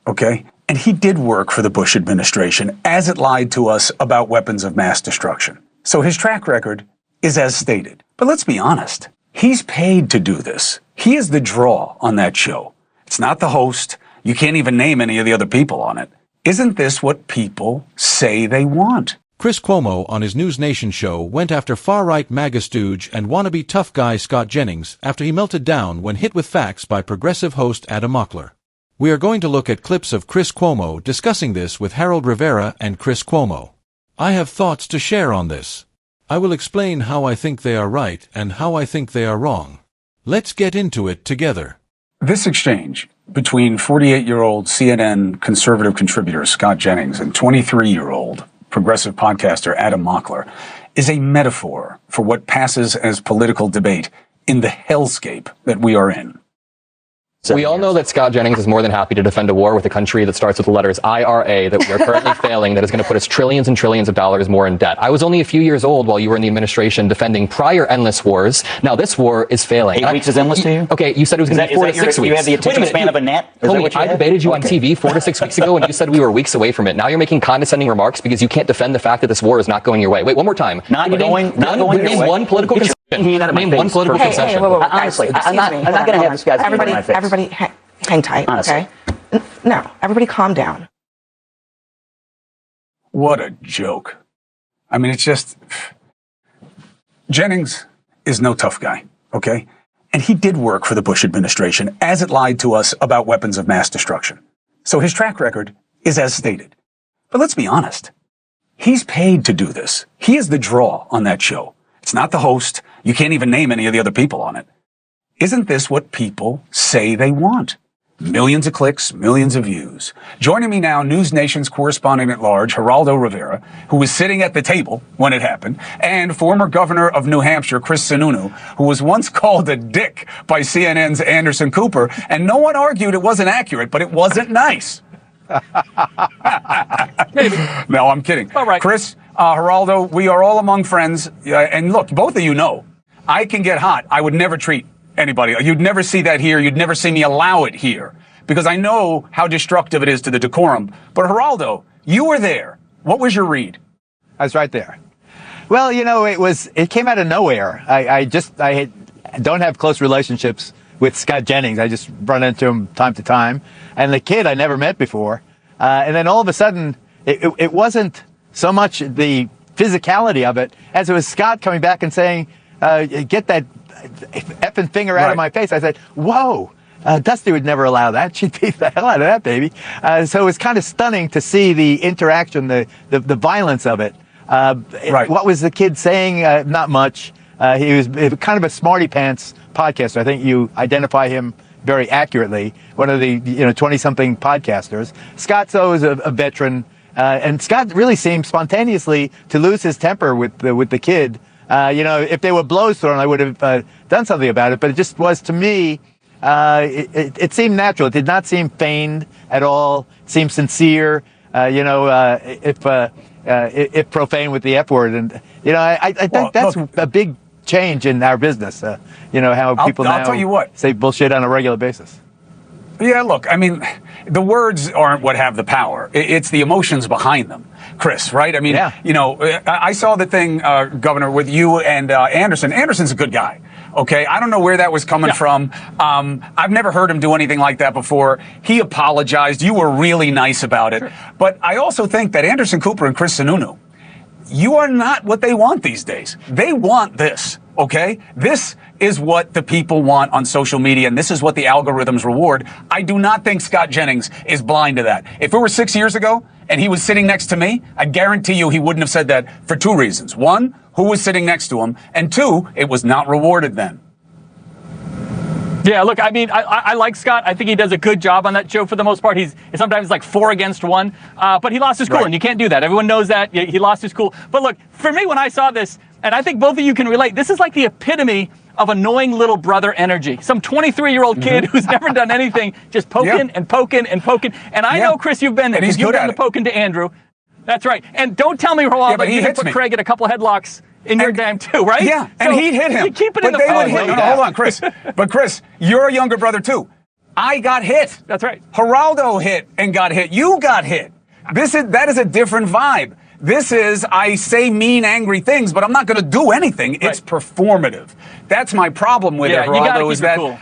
okay? And he did work for the Bush administration as it lied to us about weapons of mass destruction. So his track record is as stated. But let's be honest. He's paid to do this. He is the draw on that show. It's not the host. You can't even name any of the other people on it. Isn't this what people say they want? Chris Cuomo on his News Nation show went after far-right MAGA stooge and wannabe tough guy Scott Jennings after he melted down when hit with facts by progressive host Adam Mockler. We are going to look at clips of Chris Cuomo discussing this with Harold Rivera and Chris Cuomo. I have thoughts to share on this. I will explain how I think they are right and how I think they are wrong. Let's get into it together. This exchange between 48-year-old CNN conservative contributor Scott Jennings and 23-year-old progressive podcaster Adam Mockler is a metaphor for what passes as political debate in the hellscape that we are in. We all know that Scott Jennings is more than happy to defend a war with a country that starts with the letters IRA that we are currently failing, that is going to put us trillions and trillions of dollars more in debt. I was only a few years old while you were in the administration defending prior endless wars. Now this war is failing. 8 weeks is endless to you? Okay, you said it was going to be 4 to 6 weeks. You have the attention span of a gnat? Homie, I debated you on TV 4 to 6 weeks ago and you said we were weeks away from it. Now you're making condescending remarks because you can't defend the fact that this war is not going your way. Wait, one more time. Not going Name one political concession. Name one political concession. Honestly, I'm not going to have this guy's in my face. Everybody, hang tight, Honestly. okay? No, everybody calm down. What a joke. I mean, it's just... Jennings is no tough guy, okay? And he did work for the Bush administration as it lied to us about weapons of mass destruction. So his track record is as stated. But let's be honest. He's paid to do this. He is the draw on that show. It's not the host. You can't even name any of the other people on it. Isn't this what people say they want? Millions of clicks, millions of views. Joining me now, News Nation's correspondent at large, Geraldo Rivera, who was sitting at the table when it happened, and former governor of New Hampshire, Chris Sununu, who was once called a dick by CNN's Anderson Cooper, and no one argued it wasn't accurate, but it wasn't nice. No, I'm kidding. All right. Chris, Geraldo, we are all among friends, and look, both of you know, I can get hot. I would never treat anybody. You'd never see that here. You'd never see me allow it here because I know how destructive it is to the decorum. But Geraldo, you were there. What was your read? I was right there. Well, you know, it came out of nowhere. I don't have close relationships with Scott Jennings. I just run into him time to time. And the kid I never met before. And then all of a sudden, it wasn't so much the physicality of it as it was Scott coming back and saying, get that effing finger out of my face. I said, whoa, Dusty would never allow that. She'd beat the hell out of that baby. So it was kind of stunning to see the interaction, the violence of it. What was the kid saying? Not much. He was kind of a smarty pants podcaster. I think you identify him very accurately. One of the 20-something podcasters. Scott, though, is a veteran. And Scott really seemed spontaneously to lose his temper with the kid. If they were blows thrown, I would have done something about it. But it just was, to me, it seemed natural. It did not seem feigned at all. It seemed sincere. If profane with the F word, and I think that's a big change in our business. How people now tell you what. Say bullshit on a regular basis. Yeah, look, I mean, the words aren't what have the power. It's the emotions behind them, Chris, right? I mean, I saw the thing, Governor, with you and Anderson. Anderson's a good guy, okay? I don't know where that was coming from. I've never heard him do anything like that before. He apologized. You were really nice about it. Sure. But I also think that Anderson Cooper and Chris Sununu, you are not what they want these days. They want this, okay? This is what the people want on social media, and this is what the algorithms reward. I do not think Scott Jennings is blind to that. If it were 6 years ago and he was sitting next to me, I guarantee you he wouldn't have said that for two reasons. One, who was sitting next to him, and two, it was not rewarded then. Yeah, look, I mean, I like Scott. I think he does a good job on that show for the most part. He's sometimes like 4 against 1, but he lost his cool, and you can't do that. Everyone knows that. He lost his cool. But look, for me, when I saw this, and I think both of you can relate, this is like the epitome of annoying little brother energy. Some 23-year-old kid who's never done anything, just poking and poking and poking. And I know, Chris, you've been there because you've done the poking to Andrew. That's right. And don't tell me, Roald, that you put Craig in a couple headlocks in your game too, right? Yeah, and he'd hit him. You keep it in the hold on, Chris. But Chris, you're a younger brother too. I got hit. That's right. Geraldo hit and got hit. You got hit. That is a different vibe. This is, I say mean, angry things, but I'm not going to do anything. It's performative. That's my problem with it, you gotta Geraldo, keep is it that cool.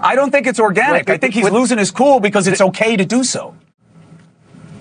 I don't think it's organic. I think he's losing his cool because it's okay to do so.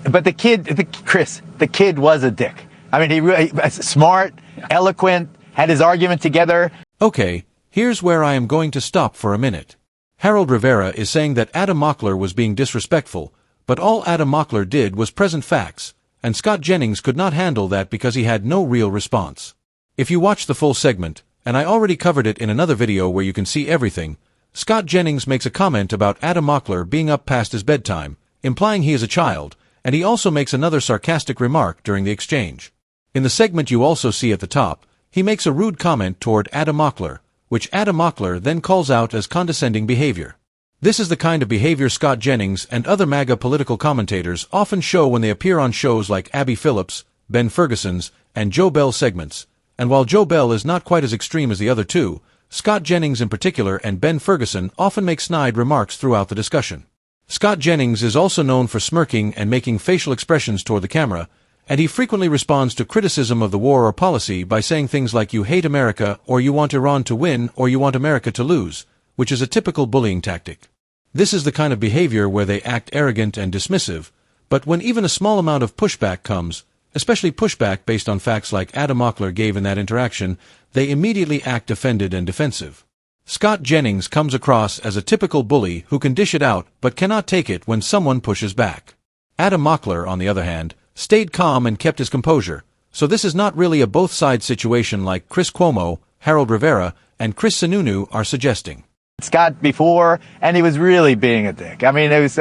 But the kid was a dick. I mean, he really smart, eloquent, had his argument together. Okay, here's where I am going to stop for a minute. Harold Rivera is saying that Adam Mockler was being disrespectful, but all Adam Mockler did was present facts, and Scott Jennings could not handle that because he had no real response. If you watch the full segment, and I already covered it in another video where you can see everything, Scott Jennings makes a comment about Adam Mockler being up past his bedtime, implying he is a child, and he also makes another sarcastic remark during the exchange. In the segment you also see at the top, he makes a rude comment toward Adam Mockler, which Adam Mockler then calls out as condescending behavior. This is the kind of behavior Scott Jennings and other MAGA political commentators often show when they appear on shows like Abby Phillips, Ben Ferguson's, and Joe Bell segments, and while Joe Bell is not quite as extreme as the other two, Scott Jennings in particular and Ben Ferguson often make snide remarks throughout the discussion. Scott Jennings is also known for smirking and making facial expressions toward the camera, and he frequently responds to criticism of the war or policy by saying things like "you hate America," or "you want Iran to win," or "you want America to lose," which is a typical bullying tactic. This is the kind of behavior where they act arrogant and dismissive, but when even a small amount of pushback comes, especially pushback based on facts like Adam Mockler gave in that interaction, they immediately act offended and defensive. Scott Jennings comes across as a typical bully who can dish it out but cannot take it when someone pushes back. Adam Mockler, on the other hand, stayed calm and kept his composure, so this is not really a both-sides situation like Chris Cuomo, Harold Rivera, and Chris Sununu are suggesting. Scott before, and he was really being a dick. I mean, it was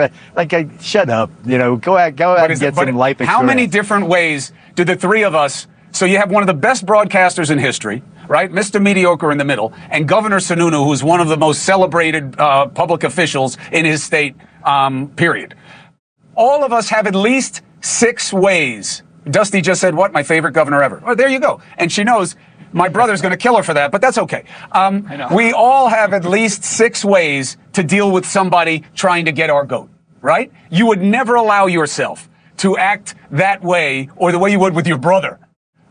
shut up, go out and get some life experience. How many different ways do the three of us, so you have one of the best broadcasters in history, right, Mr. Mediocre in the middle, and Governor Sununu, who's one of the most celebrated public officials in his state, period. All of us have at least 6 ways. Dusty just said, what, my favorite governor ever. Oh, there you go. And she knows my brother's going to kill her for that, but that's okay. We all have at least 6 ways to deal with somebody trying to get our goat, right? You would never allow yourself to act that way or the way you would with your brother,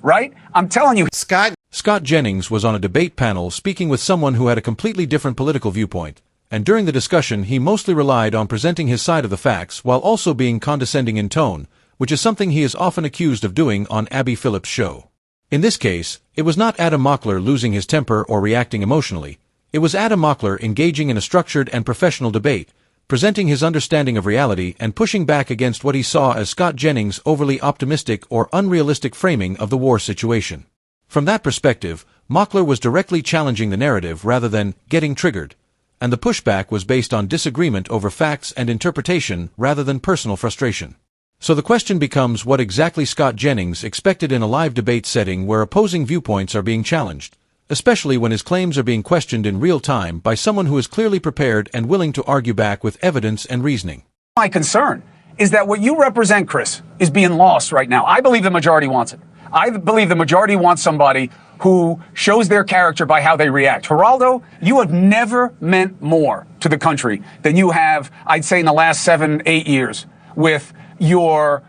right? I'm telling you. Scott Jennings was on a debate panel speaking with someone who had a completely different political viewpoint, and during the discussion he mostly relied on presenting his side of the facts while also being condescending in tone, which is something he is often accused of doing on Abby Phillips' show. In this case, it was not Adam Mockler losing his temper or reacting emotionally. It was Adam Mockler engaging in a structured and professional debate, presenting his understanding of reality and pushing back against what he saw as Scott Jennings' overly optimistic or unrealistic framing of the war situation. From that perspective, Mockler was directly challenging the narrative rather than getting triggered, and the pushback was based on disagreement over facts and interpretation rather than personal frustration. So the question becomes what exactly Scott Jennings expected in a live debate setting where opposing viewpoints are being challenged, especially when his claims are being questioned in real time by someone who is clearly prepared and willing to argue back with evidence and reasoning. My concern is that what you represent, Chris, is being lost right now. I believe the majority wants it. I believe the majority wants somebody who shows their character by how they react. Geraldo, you have never meant more to the country than you have, I'd say, in the last 7-8 years with your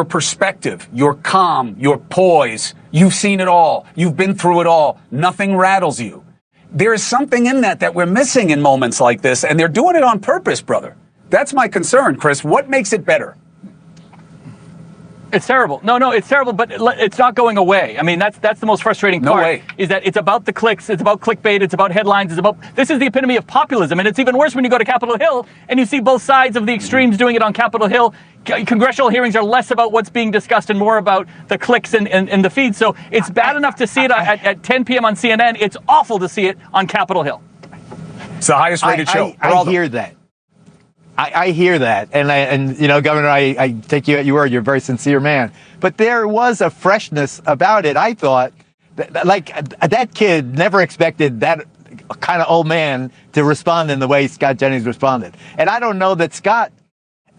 perspective, your calm, your poise. You've seen it all. You've been through it all. Nothing rattles you. There is something in that we're missing in moments like this, and they're doing it on purpose, brother. That's my concern, Chris. What makes it better? It's terrible. No, it's terrible, but it's not going away. I mean, that's the most frustrating part. No way. Is that it's about the clicks, it's about clickbait, it's about headlines, this is the epitome of populism, and it's even worse when you go to Capitol Hill and you see both sides of the extremes doing it on Capitol Hill. Congressional hearings are less about what's being discussed and more about the clicks and the feed. So it's bad enough to see it at 10 p.m. on CNN. It's awful to see it on Capitol Hill. It's the highest rated show. I hear that. I hear that, and Governor, I take you at your word. You're a very sincere man, but there was a freshness about it. I thought, that kid never expected that kind of old man to respond in the way Scott Jennings responded, and I don't know that Scott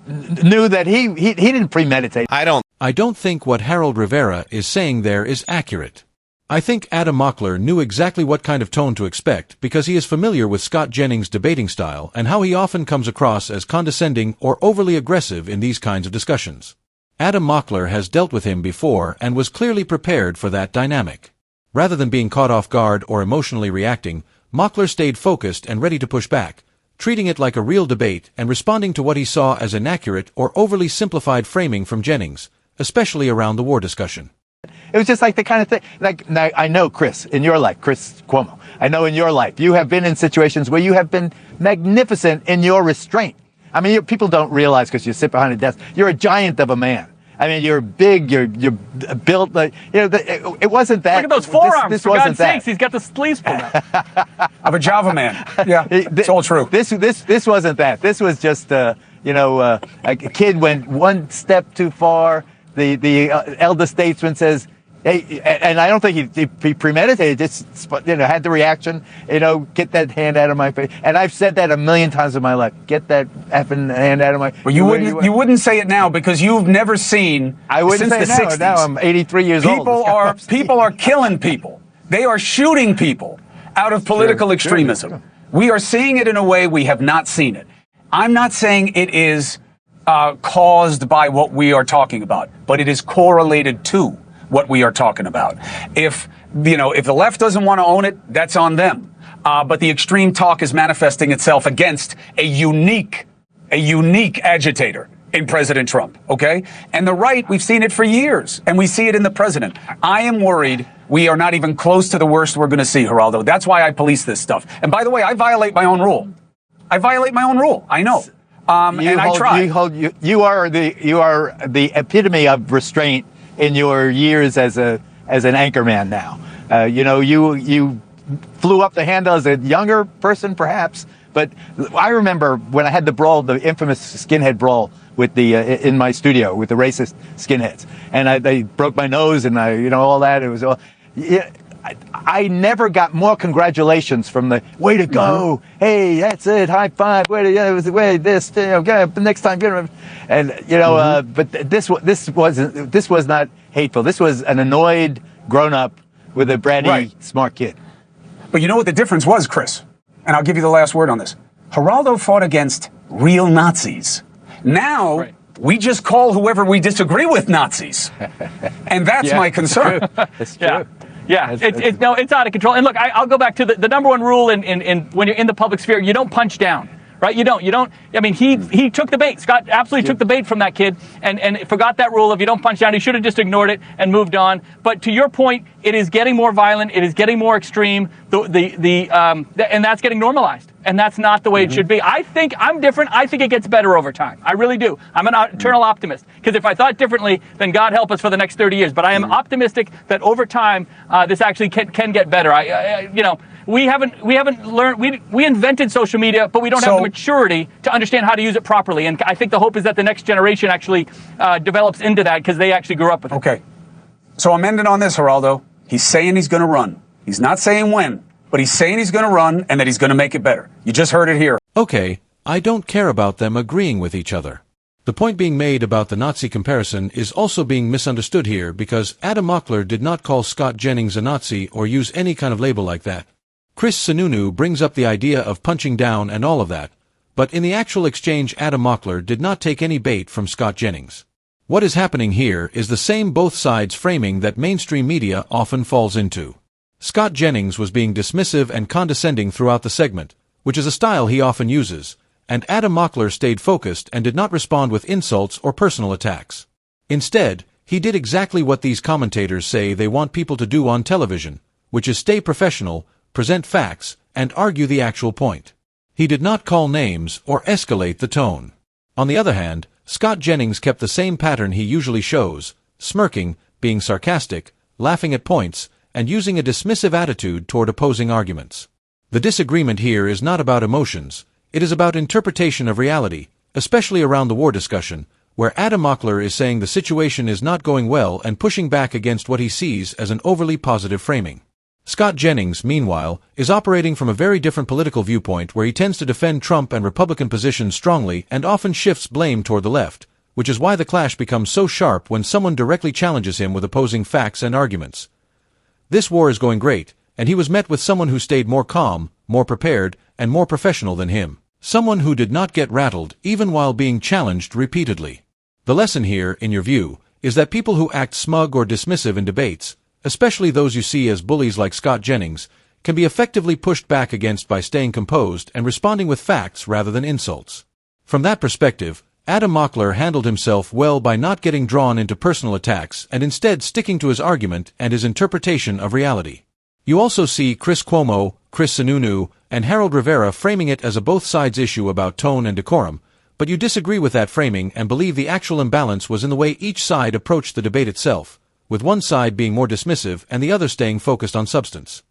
knew that he didn't premeditate. I don't think what Harold Rivera is saying there is accurate. I think Adam Mockler knew exactly what kind of tone to expect because he is familiar with Scott Jennings' debating style and how he often comes across as condescending or overly aggressive in these kinds of discussions. Adam Mockler has dealt with him before and was clearly prepared for that dynamic. Rather than being caught off guard or emotionally reacting, Mockler stayed focused and ready to push back, treating it like a real debate and responding to what he saw as inaccurate or overly simplified framing from Jennings, especially around the war discussion. It was just like the kind of thing, like, now, I know, Chris, in your life, Chris Cuomo, I know in your life, you have been in situations where you have been magnificent in your restraint. I mean, people don't realize because you sit behind a desk, you're a giant of a man. I mean, you're big, you're built, like, it wasn't that. Look at those forearms, this for wasn't God's that. sakes, he's got the sleeves pulled out. Of a Java man. Yeah, it's all true. This wasn't that. This was just, a kid went one step too far. The elder statesman says, hey, and I don't think he premeditated, just, had the reaction, get that hand out of my face. And I've said that a million times in my life. Get that effing hand out of my face. But you wouldn't say it now because you've never seen I wouldn't since say the it now. 60s. Now I'm 83 years old. People are killing people. They are shooting people out of political extremism. Sure. We are seeing it in a way we have not seen it. I'm not saying it is caused by what we are talking about, but it is correlated to what we are talking about. If the left doesn't want to own it, that's on them. But the extreme talk is manifesting itself against a unique agitator in President Trump, okay? And the right, we've seen it for years, and we see it in the president. I am worried we are not even close to the worst we're going to see, Geraldo. That's why I police this stuff. And by the way, I violate my own rule. I know. And I try. You are the epitome of restraint in your years as an anchorman now. You flew up the handle as a younger person, perhaps. But I remember when I had the infamous skinhead brawl with in my studio with the racist skinheads, and they broke my nose and all that. It was all. Yeah, I never got more congratulations from the way to go. Mm-hmm. Hey, that's it. High five. It was the way this. Next time, and Mm-hmm. But this was not hateful. This was an annoyed grown up with a bratty smart kid. But you know what the difference was, Chris? And I'll give you the last word on this. Geraldo fought against real Nazis. Now we just call whoever we disagree with Nazis, and that's my concern. It's true. Yeah, it's out of control. And look, I'll go back to the number one rule in when you're in the public sphere: you don't punch down. Right? You don't. I mean, he took the bait. Scott absolutely took the bait from that kid and forgot that rule of you don't punch down. He should have just ignored it and moved on. But to your point, it is getting more violent. It is getting more extreme. And that's getting normalized. And that's not the way it should be. I think I'm different. I think it gets better over time. I really do. I'm an eternal optimist. Because if I thought differently, then God help us for the next 30 years. But I am optimistic that over time, this actually can get better. We haven't learned. We invented social media, but we don't have the maturity to understand how to use it properly. And I think the hope is that the next generation actually develops into that because they actually grew up with it. Okay. So I'm ending on this, Geraldo. He's saying he's going to run. He's not saying when, but he's saying he's going to run and that he's going to make it better. You just heard it here. Okay, I don't care about them agreeing with each other. The point being made about the Nazi comparison is also being misunderstood here because Adam Mockler did not call Scott Jennings a Nazi or use any kind of label like that. Chris Sununu brings up the idea of punching down and all of that, but in the actual exchange Adam Mockler did not take any bait from Scott Jennings. What is happening here is the same both sides framing that mainstream media often falls into. Scott Jennings was being dismissive and condescending throughout the segment, which is a style he often uses, and Adam Mockler stayed focused and did not respond with insults or personal attacks. Instead, he did exactly what these commentators say they want people to do on television, which is stay professional, present facts, and argue the actual point. He did not call names or escalate the tone. On the other hand, Scott Jennings kept the same pattern he usually shows, smirking, being sarcastic, laughing at points, and using a dismissive attitude toward opposing arguments. The disagreement here is not about emotions, it is about interpretation of reality, especially around the war discussion, where Adam Mockler is saying the situation is not going well and pushing back against what he sees as an overly positive framing. Scott Jennings, meanwhile, is operating from a very different political viewpoint where he tends to defend Trump and Republican positions strongly and often shifts blame toward the left, which is why the clash becomes so sharp when someone directly challenges him with opposing facts and arguments. This war is going great, and he was met with someone who stayed more calm, more prepared, and more professional than him. Someone who did not get rattled even while being challenged repeatedly. The lesson here, in your view, is that people who act smug or dismissive in debates, especially those you see as bullies like Scott Jennings, can be effectively pushed back against by staying composed and responding with facts rather than insults. From that perspective, Adam Mockler handled himself well by not getting drawn into personal attacks and instead sticking to his argument and his interpretation of reality. You also see Chris Cuomo, Chris Sununu, and Harold Rivera framing it as a both sides issue about tone and decorum, but you disagree with that framing and believe the actual imbalance was in the way each side approached the debate itself, with one side being more dismissive and the other staying focused on substance.